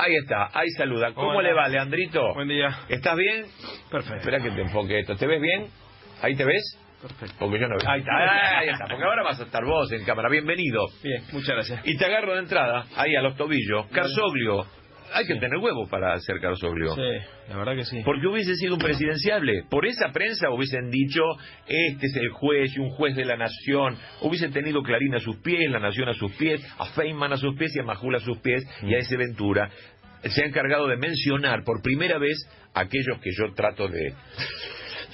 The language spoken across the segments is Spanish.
Ahí está, ahí saluda. ¿Cómo Hola. le va, Leandrito? Buen día. ¿Estás bien? Perfecto. Espera que te enfoque esto. ¿Te ves bien? ¿Ahí te ves? Perfecto. Porque yo no veo. Ahí está, porque ahora vas a estar vos en cámara. Bienvenido. Bien, muchas gracias. Y te agarro de entrada, ahí a los tobillos. Carzoglio. Hay que tener huevo para hacer Carzoglio. Sí, la verdad que sí. Porque hubiese sido un presidenciable. Por esa prensa hubiesen dicho, este es el juez y un juez de la nación. Hubiesen tenido Clarín a sus pies, La Nación a sus pies, a Feynman a sus pies y a Majul a sus pies y a ese Ventura. Se ha encargado de mencionar por primera vez aquellos que yo trato de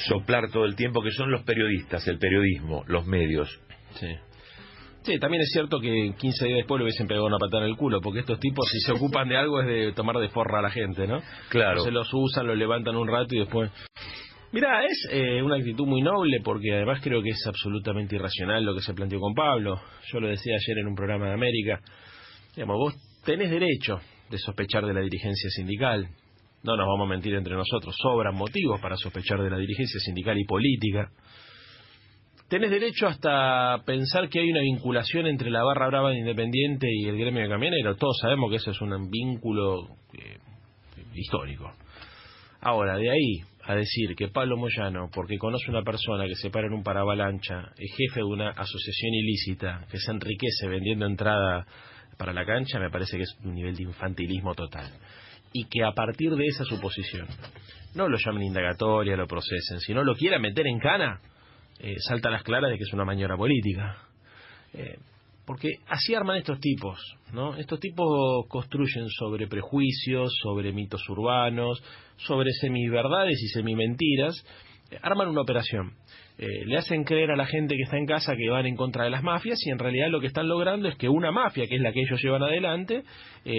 soplar todo el tiempo, que son los periodistas, el periodismo, los medios. Sí. Sí, también es cierto que 15 días después le hubiesen pegado una patada en el culo, porque estos tipos, si se ocupan de algo, es de tomar de forra a la gente, ¿no? Claro. Se los usan, los levantan un rato y después... Mirá, es una actitud muy noble, porque además creo que es absolutamente irracional lo que se planteó con Pablo. Yo lo decía ayer en un programa de América. Digamos, vos tenés derecho de sospechar de la dirigencia sindical. No nos vamos a mentir entre nosotros. Sobran motivos para sospechar de la dirigencia sindical y política. Tenés derecho hasta pensar que hay una vinculación entre la barra brava de Independiente y el gremio de camioneros. Todos sabemos que ese es un vínculo histórico. Ahora, de ahí a decir que Pablo Moyano, porque conoce una persona que se para en un paravalancha, es jefe de una asociación ilícita que se enriquece vendiendo entrada para la cancha, me parece que es un nivel de infantilismo total. Y que a partir de esa suposición no lo llamen indagatoria, lo procesen, sino lo quieran meter en cana, salta a las claras de que es una maniobra política. Porque así arman estos tipos, ¿no? Estos tipos construyen sobre prejuicios, sobre mitos urbanos, sobre semiverdades y semimentiras, arman una operación. Le hacen creer a la gente que está en casa que van en contra de las mafias y en realidad lo que están logrando es que una mafia, que es la que ellos llevan adelante,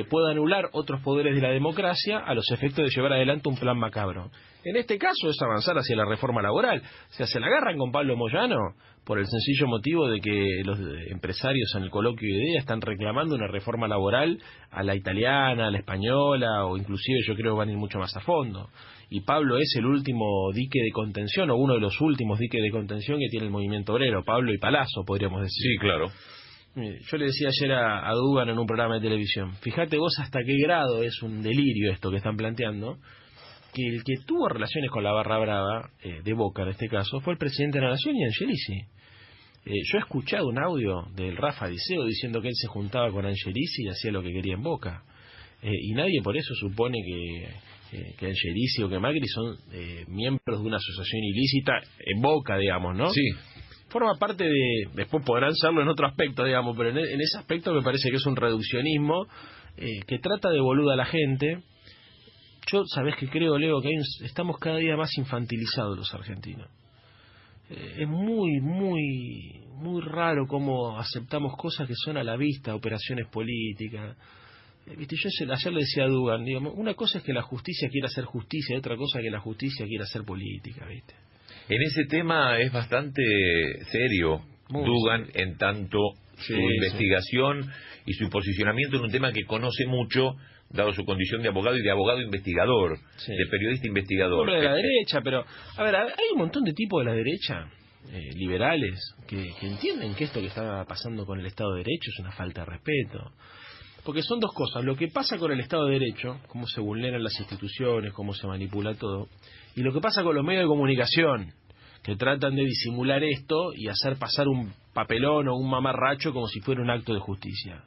pueda anular otros poderes de la democracia a los efectos de llevar adelante un plan macabro. En este caso es avanzar hacia la reforma laboral. O sea, se la agarran con Pablo Moyano por el sencillo motivo de que los empresarios en el coloquio de ideas están reclamando una reforma laboral a la italiana, a la española, o inclusive yo creo que van a ir mucho más a fondo. Y Pablo es el último dique de contención, o uno de los últimos diques de contención que tiene el movimiento obrero. Pablo y Palazzo, podríamos decir. Sí, claro. Yo le decía ayer a Dugan en un programa de televisión, fíjate vos hasta qué grado es un delirio esto que están planteando, que el que tuvo relaciones con la barra brava, de Boca en este caso, fue el presidente de la Nación y Angelici. Yo he escuchado un audio del Rafa Diceo diciendo que él se juntaba con Angelici y hacía lo que quería en Boca. Y nadie por eso supone que Angelici o que Macri son miembros de una asociación ilícita en Boca, digamos, ¿no? Sí. Forma parte de... Después podrán serlo en otro aspecto, digamos, pero en ese aspecto me parece que es un reduccionismo que trata de boluda a la gente. Yo, sabés que creo, Leo, que estamos cada día más infantilizados los argentinos. Es muy, muy, muy raro cómo aceptamos cosas que son a la vista, operaciones políticas. Viste, yo ayer le decía a Dugan, digamos, una cosa es que la justicia quiera hacer justicia y otra cosa es que la justicia quiera hacer política, ¿viste? En ese tema es bastante serio Muy Dugan, serio. en tanto su investigación y su posicionamiento en un tema que conoce mucho, dado su condición de abogado y de abogado investigador, de periodista investigador. Hombre de la derecha, pero, a ver, hay un montón de tipos de la derecha, liberales, que entienden que esto que está pasando con el Estado de Derecho es una falta de respeto. Porque son dos cosas, lo que pasa con el Estado de Derecho, cómo se vulneran las instituciones, cómo se manipula todo, y lo que pasa con los medios de comunicación, que tratan de disimular esto y hacer pasar un papelón o un mamarracho como si fuera un acto de justicia.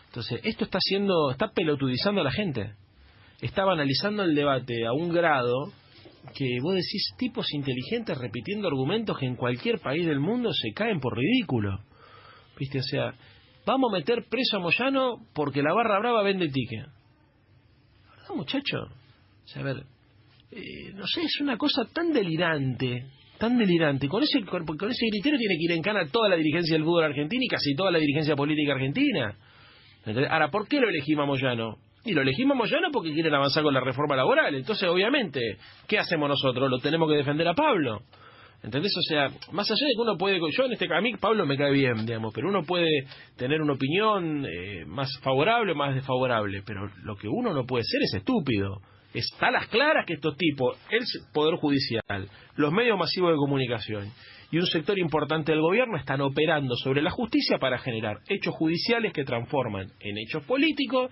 Entonces, esto está pelotudizando a la gente. Está banalizando el debate a un grado que vos decís tipos inteligentes repitiendo argumentos que en cualquier país del mundo se caen por ridículo. ¿Viste? O sea, vamos a meter preso a Moyano porque la barra brava vende ticket. ¿La verdad, muchacho? O sea, a ver, no sé, es una cosa tan delirante. Con ese criterio tiene que ir en cana toda la dirigencia del fútbol argentino y casi toda la dirigencia política argentina. ¿Entendés? Ahora, ¿por qué lo elegimos a Moyano? Y lo elegimos a Moyano porque quieren avanzar con la reforma laboral. Entonces, obviamente, ¿qué hacemos nosotros? Lo tenemos que defender a Pablo. ¿Entendés? O sea, más allá de que uno puede... a mí Pablo me cae bien, digamos, pero uno puede tener una opinión más favorable o más desfavorable, pero lo que uno no puede ser es estúpido. Está a las claras que estos tipos, el Poder Judicial, los medios masivos de comunicación y un sector importante del gobierno están operando sobre la justicia para generar hechos judiciales que transforman en hechos políticos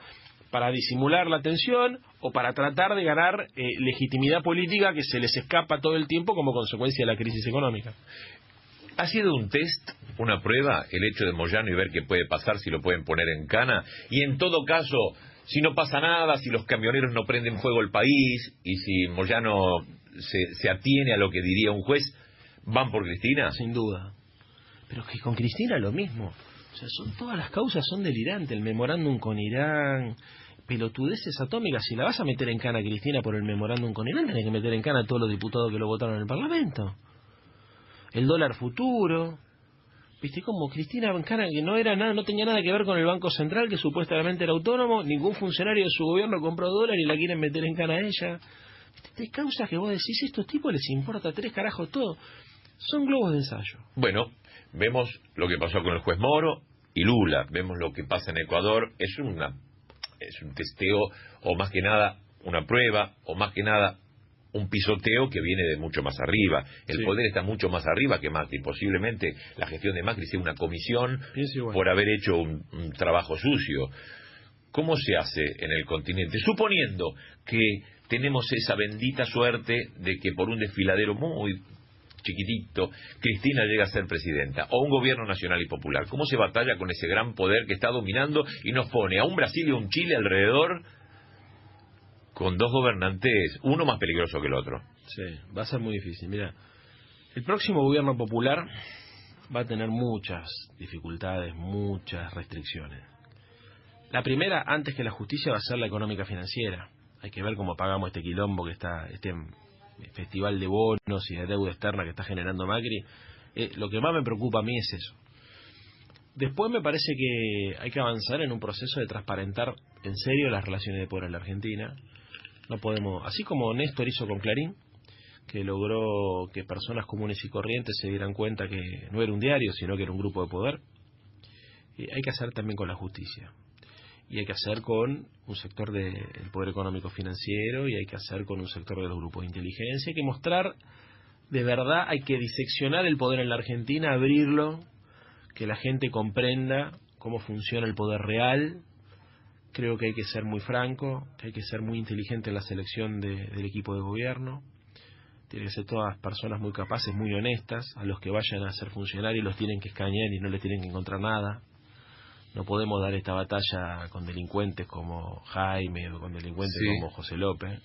para disimular la tensión o para tratar de ganar legitimidad política que se les escapa todo el tiempo como consecuencia de la crisis económica. ¿Ha sido un test, una prueba, el hecho de Moyano y ver qué puede pasar, si lo pueden poner en cana? Y en todo caso, si no pasa nada, si los camioneros no prenden fuego el país y si Moyano se atiene a lo que diría un juez, ¿van por Cristina? Sin duda. Pero que con Cristina lo mismo. O sea, todas las causas son delirantes. El memorándum con Irán, pelotudeces atómicas. Si la vas a meter en cana a Cristina por el memorándum con Irán, tenés que meter en cana a todos los diputados que lo votaron en el Parlamento. El dólar futuro. Viste como Cristina en cana, que no era nada, no tenía nada que ver con el Banco Central, que supuestamente era autónomo. Ningún funcionario de su gobierno compró dólar y la quieren meter en cana a ella. Hay causas que vos decís, a estos tipos les importa 3 carajos todo. Son globos de ensayo. Bueno, vemos lo que pasó con el juez Moro y Lula, vemos lo que pasa en Ecuador. Es un testeo, o más que nada una prueba, o más que nada un pisoteo que viene de mucho más arriba. El poder está mucho más arriba que Macri. Posiblemente la gestión de Macri sea una comisión por haber hecho un trabajo sucio. ¿Cómo se hace en el continente? Suponiendo que tenemos esa bendita suerte de que por un desfiladero muy chiquitito Cristina llega a ser presidenta, o un gobierno nacional y popular. ¿Cómo se batalla con ese gran poder que está dominando y nos pone a un Brasil y a un Chile alrededor con 2 gobernantes, uno más peligroso que el otro? Sí, va a ser muy difícil. Mira, el próximo gobierno popular va a tener muchas dificultades, muchas restricciones. La primera, antes que la justicia, va a ser la económica financiera. Hay que ver cómo pagamos este quilombo que está, este festival de bonos y de deuda externa que está generando Macri. Lo que más me preocupa a mí es eso. Después me parece que hay que avanzar en un proceso de transparentar en serio las relaciones de poder en la Argentina. No podemos, así como Néstor hizo con Clarín, que logró que personas comunes y corrientes se dieran cuenta que no era un diario, sino que era un grupo de poder, hay que hacer también con la justicia. Y hay que hacer con un sector del poder económico financiero, y hay que hacer con un sector de los grupos de inteligencia. Hay que mostrar, de verdad, hay que diseccionar el poder en la Argentina, abrirlo, que la gente comprenda cómo funciona el poder real. Creo que hay que ser muy franco, que hay que ser muy inteligente en la selección del equipo de gobierno. Tienen que ser todas personas muy capaces, muy honestas. A los que vayan a ser funcionarios los tienen que escanear y no les tienen que encontrar nada. No podemos dar esta batalla con delincuentes como Jaime o con delincuentes como José López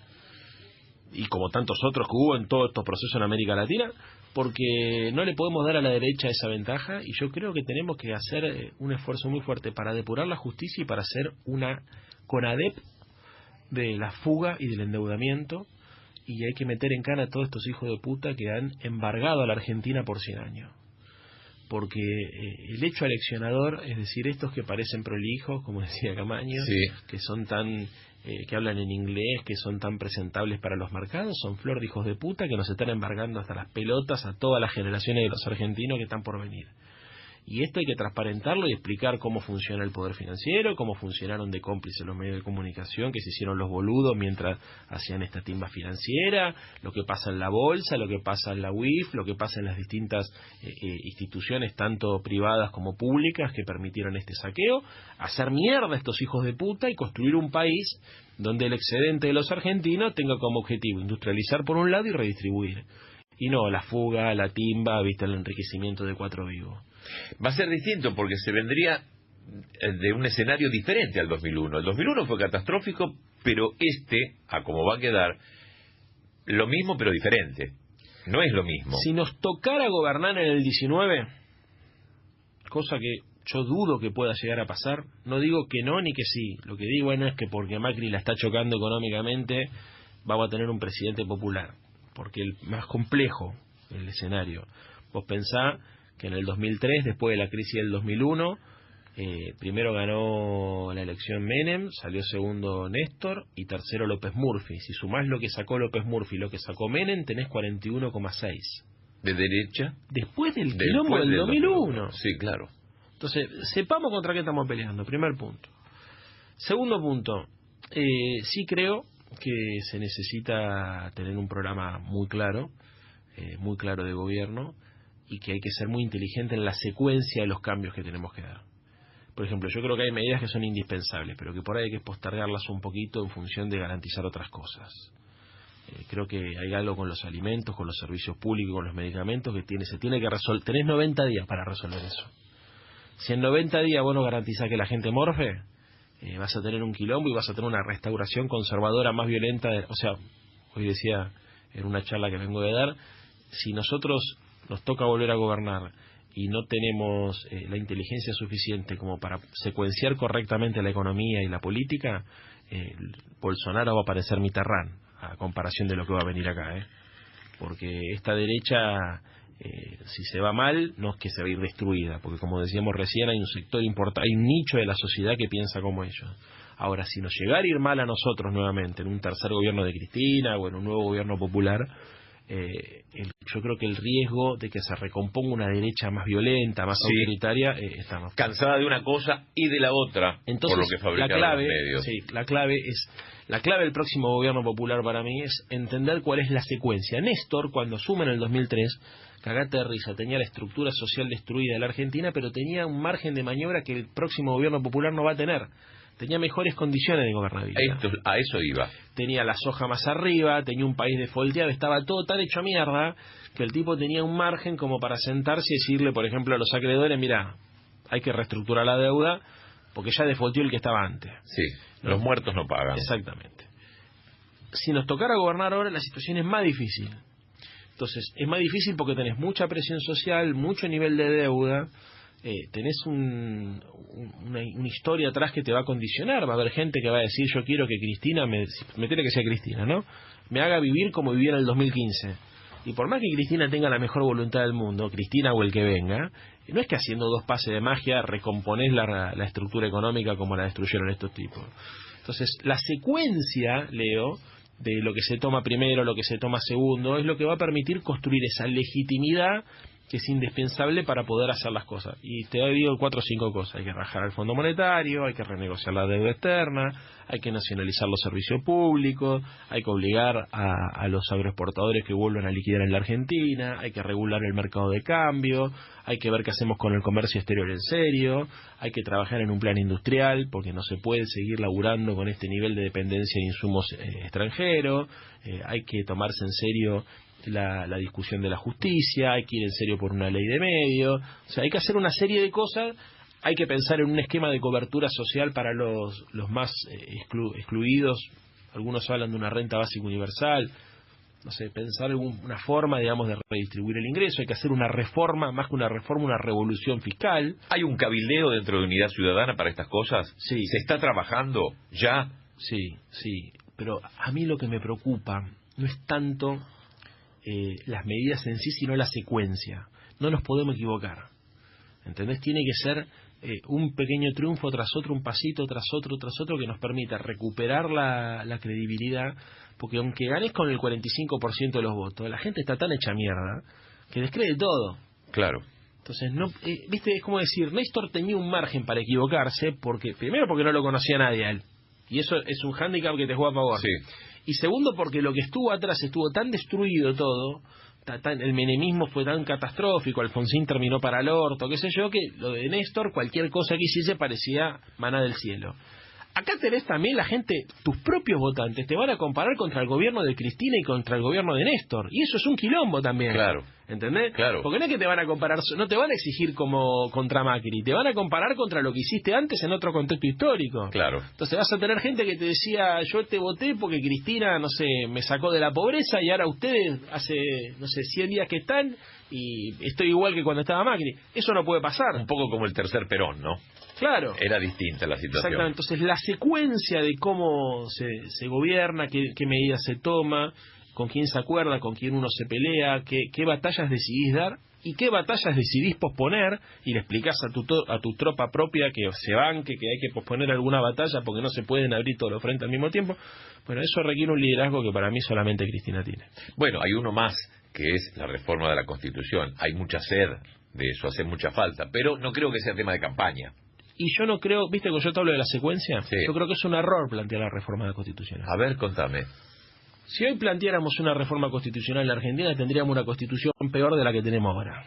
y como tantos otros que hubo en todos estos procesos en América Latina, porque no le podemos dar a la derecha esa ventaja. Y yo creo que tenemos que hacer un esfuerzo muy fuerte para depurar la justicia y para hacer una CONADEP de la fuga y del endeudamiento, y hay que meter en cana a todos estos hijos de puta que han embargado a la Argentina por 100 años. Porque el hecho aleccionador, es decir, estos que parecen prolijos, como decía Camaño, que son tan que hablan en inglés, que son tan presentables para los mercados, son flor de hijos de puta que nos están embargando hasta las pelotas a todas las generaciones de los argentinos que están por venir. Y esto hay que transparentarlo y explicar cómo funciona el poder financiero, cómo funcionaron de cómplices los medios de comunicación, que se hicieron los boludos mientras hacían esta timba financiera, lo que pasa en la bolsa, lo que pasa en la UIF, lo que pasa en las distintas instituciones, tanto privadas como públicas, que permitieron este saqueo, hacer mierda a estos hijos de puta y construir un país donde el excedente de los argentinos tenga como objetivo industrializar por un lado y redistribuir. Y no la fuga, la timba, viste, el enriquecimiento de cuatro vivos. Va a ser distinto porque se vendría de un escenario diferente al 2001. El 2001 fue catastrófico, pero a como va a quedar, lo mismo pero diferente. No es lo mismo. Si nos tocara gobernar en el 19, cosa que yo dudo que pueda llegar a pasar, no digo que no ni que sí. Lo que digo es que porque Macri la está chocando económicamente, vamos a tener un presidente popular. Porque el más complejo el escenario. Vos pensá que en el 2003, después de la crisis del 2001, primero ganó la elección Menem, salió segundo Néstor y tercero López Murphy. Si sumás lo que sacó López Murphy y lo que sacó Menem, tenés 41,6. ¿De derecha? Después del quilombo del 2001. Sí, claro. Entonces, sepamos contra qué estamos peleando, primer punto. Segundo punto, sí creo que se necesita tener un programa muy claro de gobierno, y que hay que ser muy inteligente en la secuencia de los cambios que tenemos que dar. Por ejemplo, yo creo que hay medidas que son indispensables, pero que por ahí hay que postergarlas un poquito en función de garantizar otras cosas. Creo que hay algo con los alimentos, con los servicios públicos, con los medicamentos que se tiene que resolver. Tenés 90 días para resolver eso. Si en 90 días vos no garantizás que la gente morfe, vas a tener un quilombo y vas a tener una restauración conservadora más violenta. O sea, hoy decía en una charla que vengo de dar, si nosotros nos toca volver a gobernar y no tenemos la inteligencia suficiente como para secuenciar correctamente la economía y la política, Bolsonaro va a parecer Mitterrand a comparación de lo que va a venir acá, porque esta derecha, si se va mal, no es que se va a ir destruida, porque como decíamos recién, hay un sector importante, hay un nicho de la sociedad que piensa como ellos. Ahora, si nos llegara a ir mal a nosotros nuevamente en un tercer gobierno de Cristina o en un nuevo gobierno popular, yo creo que el riesgo de que se recomponga una derecha más violenta, más autoritaria, está más cansada de una cosa y de la otra. Entonces, por lo que fabricaron los medios. Sí, la clave del próximo gobierno popular para mí es entender cuál es la secuencia. Néstor, cuando asume en el 2003, cagate de risa, tenía la estructura social destruida de la Argentina, pero tenía un margen de maniobra que el próximo gobierno popular no va a tener. Tenía mejores condiciones de gobernabilidad. A eso iba. Tenía la soja más arriba, tenía un país defolteado, estaba todo tan hecho mierda que el tipo tenía un margen como para sentarse y decirle, por ejemplo, a los acreedores, mira, hay que reestructurar la deuda porque ya defolteó el que estaba antes. Sí, ¿no? Los muertos no pagan. Exactamente. Si nos tocara gobernar ahora, la situación es más difícil. Entonces, es más difícil porque tenés mucha presión social, mucho nivel de deuda, tenés una historia atrás que te va a condicionar. Va a haber gente que va a decir, yo quiero que Cristina, me tiene que ser Cristina, ¿no? Me haga vivir como vivía en el 2015. Y por más que Cristina tenga la mejor voluntad del mundo, Cristina o el que venga, no es que haciendo 2 pases de magia recomponés la estructura económica como la destruyeron estos tipos. Entonces, la secuencia, Leo, de lo que se toma primero, lo que se toma segundo, es lo que va a permitir construir esa legitimidad que es indispensable para poder hacer las cosas. Y te digo 4 o 5 cosas. Hay que rajar al Fondo Monetario, hay que renegociar la deuda externa, hay que nacionalizar los servicios públicos, hay que obligar a los agroexportadores que vuelvan a liquidar en la Argentina, hay que regular el mercado de cambio, hay que ver qué hacemos con el comercio exterior en serio, hay que trabajar en un plan industrial, porque no se puede seguir laburando con este nivel de dependencia de insumos extranjeros, hay que tomarse en serio la discusión de la justicia, hay que ir en serio por una ley de medios, o sea, hay que hacer una serie de cosas, hay que pensar en un esquema de cobertura social para los más excluidos, algunos hablan de una renta básica universal, no sé, pensar en una forma, digamos, de redistribuir el ingreso, hay que hacer una reforma, más que una reforma, una revolución fiscal. ¿Hay un cabildeo dentro de Unidad Ciudadana para estas cosas? Sí. ¿Se está trabajando ya? Sí, pero a mí lo que me preocupa no es tanto las medidas en sí, sino la secuencia. No nos podemos equivocar, ¿entendés? Tiene que ser un pequeño triunfo tras otro, un pasito tras otro que nos permita recuperar la credibilidad, porque aunque ganes con el 45% de los votos, la gente está tan hecha mierda que descree todo. Claro. Entonces, no, viste, es como decir, Néstor tenía un margen para equivocarse, primero porque no lo conocía nadie a él, y eso es un hándicap que te juega a favor. Sí. Y segundo, porque lo que estuvo atrás estuvo tan destruido todo, el menemismo fue tan catastrófico, Alfonsín terminó para el orto, qué sé yo, que lo de Néstor, cualquier cosa que hiciese parecía maná del cielo. Acá tenés también la gente, tus propios votantes, te van a comparar contra el gobierno de Cristina y contra el gobierno de Néstor. Y eso es un quilombo también. Claro. ¿Entendés? Claro. Porque no es que te van a comparar, no te van a exigir como contra Macri, te van a comparar contra lo que hiciste antes en otro contexto histórico. Claro. Entonces vas a tener gente que te decía, yo te voté porque Cristina, no sé, me sacó de la pobreza y ahora ustedes hace, no sé, 100 días que están y estoy igual que cuando estaba Macri. Eso no puede pasar. Un poco como el tercer Perón, ¿no? Claro. Era distinta la situación. Exactamente. Entonces la secuencia de cómo se gobierna, qué medidas se toma, con quién se acuerda, con quién uno se pelea, qué batallas decidís dar y qué batallas decidís posponer, y le explicás a tu tropa propia que se banque, que hay que posponer alguna batalla porque no se pueden abrir todos los frentes al mismo tiempo. Bueno, eso requiere un liderazgo que para mí solamente Cristina tiene. Bueno, hay uno más, que es la reforma de la Constitución. Hay mucha sed de eso, hace mucha falta, pero no creo que sea tema de campaña. Y yo no creo, viste que yo te hablo de la secuencia, sí. Yo creo que es un error plantear la reforma constitucional. A ver, contame. Si hoy planteáramos una reforma constitucional en la Argentina, tendríamos una constitución peor de la que tenemos ahora.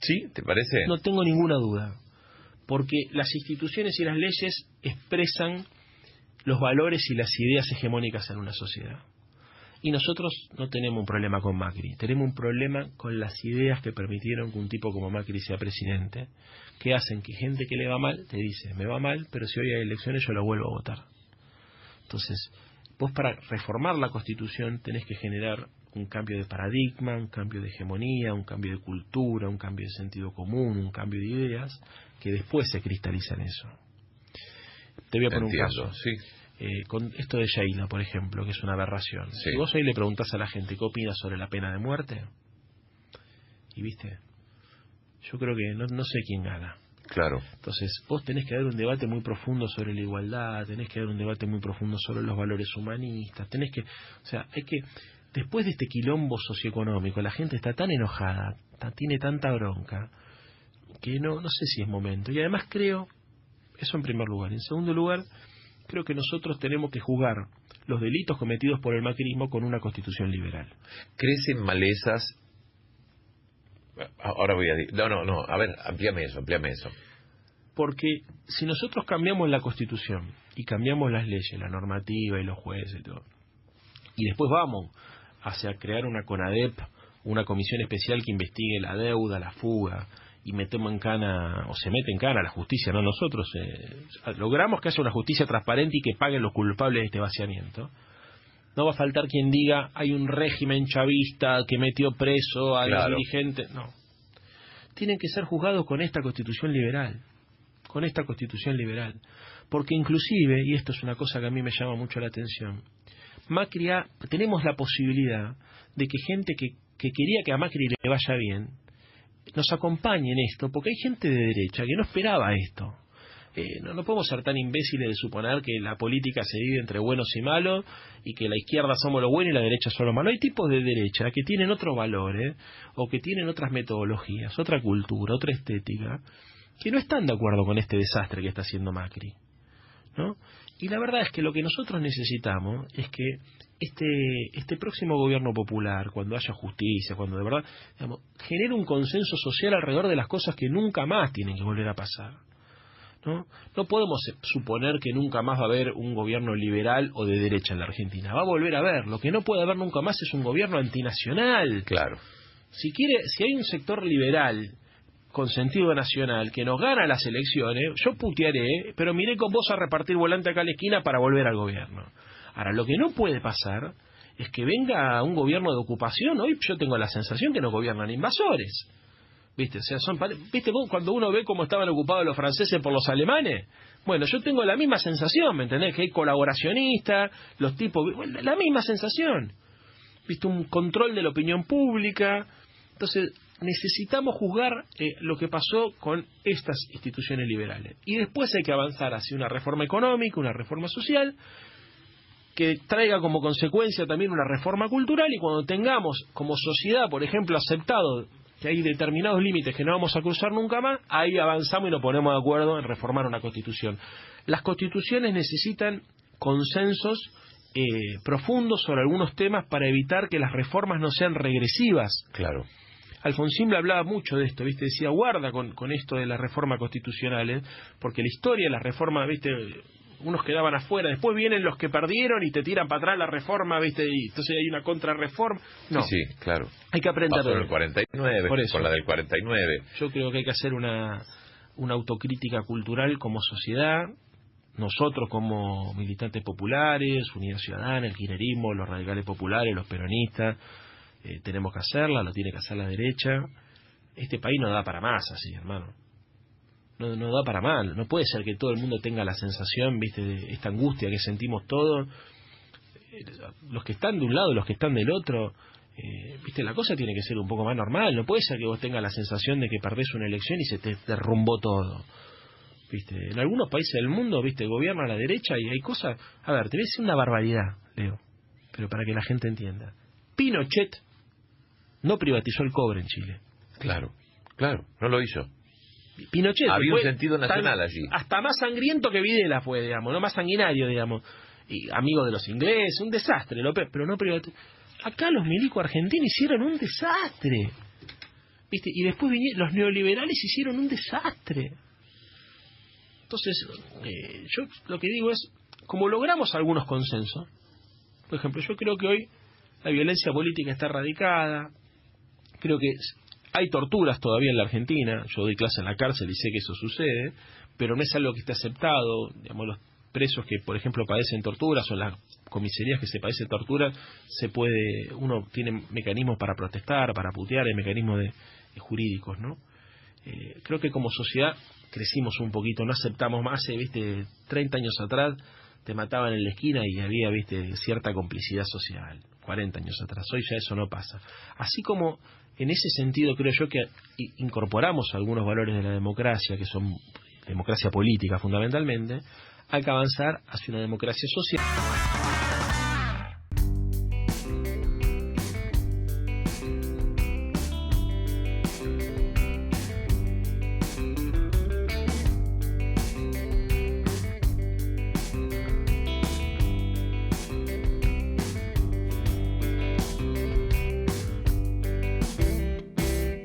¿Sí? ¿Te parece? No tengo ninguna duda. porque las instituciones y las leyes expresan los valores y las ideas hegemónicas en una sociedad. Y nosotros no tenemos un problema con Macri, tenemos un problema con las ideas que permitieron que un tipo como Macri sea presidente, que hacen que gente que le va mal te dice, me va mal, pero si hoy hay elecciones yo lo vuelvo a votar. Entonces, vos para reformar la Constitución tenés que generar un cambio de paradigma, un cambio de hegemonía, un cambio de cultura, un cambio de sentido común, un cambio de ideas, que después se cristaliza en eso. Te voy a poner un caso. Sí. Con esto de Sheila, por ejemplo, que es una aberración. Sí. Si vos hoy le preguntás a la gente qué opina sobre la pena de muerte, y viste, yo creo que no sé quién gana. Claro. Entonces, vos tenés que dar un debate muy profundo sobre la igualdad, tenés que dar un debate muy profundo sobre los valores humanistas, hay que, después de este quilombo socioeconómico, la gente está tan enojada, tiene tanta bronca, que no sé si es momento. Y además creo, eso en primer lugar. En segundo lugar, creo que nosotros tenemos que juzgar los delitos cometidos por el macrismo con una constitución liberal. ¿Crecen malezas? Ahora voy a decir... No, a ver, amplíame eso. Porque si nosotros cambiamos la constitución y cambiamos las leyes, la normativa y los jueces y todo, y después vamos hacia crear una CONADEP, una comisión especial que investigue la deuda, la fuga, y metemos en cana, o se mete en cana la justicia, no nosotros, logramos que haya una justicia transparente y que paguen los culpables de este vaciamiento, no va a faltar quien diga, hay un régimen chavista que metió preso a los dirigentes. No. Tienen que ser juzgados con esta constitución liberal. Porque inclusive, y esto es una cosa que a mí me llama mucho la atención, tenemos la posibilidad de que gente que quería que a Macri le vaya bien, nos acompañe en esto, porque hay gente de derecha que no esperaba esto. No podemos ser tan imbéciles de suponer que la política se divide entre buenos y malos y que la izquierda somos los buenos y la derecha son los malos. Hay tipos de derecha que tienen otros valores o que tienen otras metodologías, otra cultura, otra estética, que no están de acuerdo con este desastre que está haciendo Macri, ¿no? Y la verdad es que lo que nosotros necesitamos es que este próximo gobierno popular, cuando haya justicia, cuando de verdad, genere un consenso social alrededor de las cosas que nunca más tienen que volver a pasar. No podemos suponer que nunca más va a haber un gobierno liberal o de derecha en la Argentina. Va a volver a haber. Lo que no puede haber nunca más es un gobierno antinacional. Claro. Si hay un sector liberal con sentido nacional que nos gana las elecciones, yo putearé, pero miré con vos a repartir volante acá a la esquina para volver al gobierno. Ahora, lo que no puede pasar es que venga un gobierno de ocupación. Hoy yo tengo la sensación que nos gobiernan invasores. ¿Viste? O sea, ¿viste vos cuando uno ve cómo estaban ocupados los franceses por los alemanes? Bueno, yo tengo la misma sensación, ¿me entendés? Que hay colaboracionistas, los tipos... La misma sensación. ¿Viste? Un control de la opinión pública. Entonces, necesitamos juzgar lo que pasó con estas instituciones liberales. Y después hay que avanzar hacia una reforma económica, una reforma social, que traiga como consecuencia también una reforma cultural, y cuando tengamos como sociedad, por ejemplo, aceptado que hay determinados límites que no vamos a cruzar nunca más, ahí avanzamos y nos ponemos de acuerdo en reformar una constitución. Las constituciones necesitan consensos profundos sobre algunos temas para evitar que las reformas no sean regresivas. Claro. Alfonsín hablaba mucho de esto, ¿viste? Decía, guarda con esto de las reformas constitucionales, porque la historia de las reformas, ¿viste? Unos quedaban afuera, después vienen los que perdieron y te tiran para atrás la reforma, ¿viste? Y entonces hay una contrarreforma. No. Sí, claro. Hay que aprender. Pasó en el 49, por eso, con la del 49. Yo creo que hay que hacer una autocrítica cultural como sociedad, nosotros como militantes populares, Unidad Ciudadana, el kirchnerismo, los radicales populares, los peronistas, tenemos que hacerla, lo tiene que hacer la derecha. Este país no da para más así, hermano. No da para mal. No puede ser que todo el mundo tenga la sensación, ¿viste?, de esta angustia que sentimos todos, los que están de un lado, los que están del otro. ¿Viste? La cosa tiene que ser un poco más normal. No puede ser que vos tengas la sensación de que perdés una elección y se te derrumbó todo. ¿Viste? En algunos países del mundo, ¿viste?, gobierna la derecha y hay cosas... A ver, te voy a decir una barbaridad, Leo, pero para que la gente entienda. Pinochet no privatizó el cobre en Chile. Claro, no lo hizo. Pinochet había un sentido nacional allí. Hasta más sangriento que Videla fue, digamos, no más sanguinario, digamos. Y amigo de los ingleses, un desastre, pero no privatizó. Acá los milicos argentinos hicieron un desastre. ¿Viste? Y después los neoliberales hicieron un desastre. Entonces, yo lo que digo es, como logramos algunos consensos, por ejemplo, yo creo que hoy la violencia política está erradicada, creo que hay torturas todavía en la Argentina, yo doy clase en la cárcel y sé que eso sucede, pero no es algo que esté aceptado, digamos, los presos que, por ejemplo, padecen torturas o en las comisarías que se padecen torturas, uno tiene mecanismos para protestar, para putear, hay mecanismos jurídicos, ¿no? Creo que como sociedad crecimos un poquito, no aceptamos más, 30 años atrás te mataban en la esquina y había, cierta complicidad social, 40 años atrás, hoy ya eso no pasa. Así como en ese sentido creo yo que incorporamos algunos valores de la democracia, que son democracia política fundamentalmente, hay que avanzar hacia una democracia social.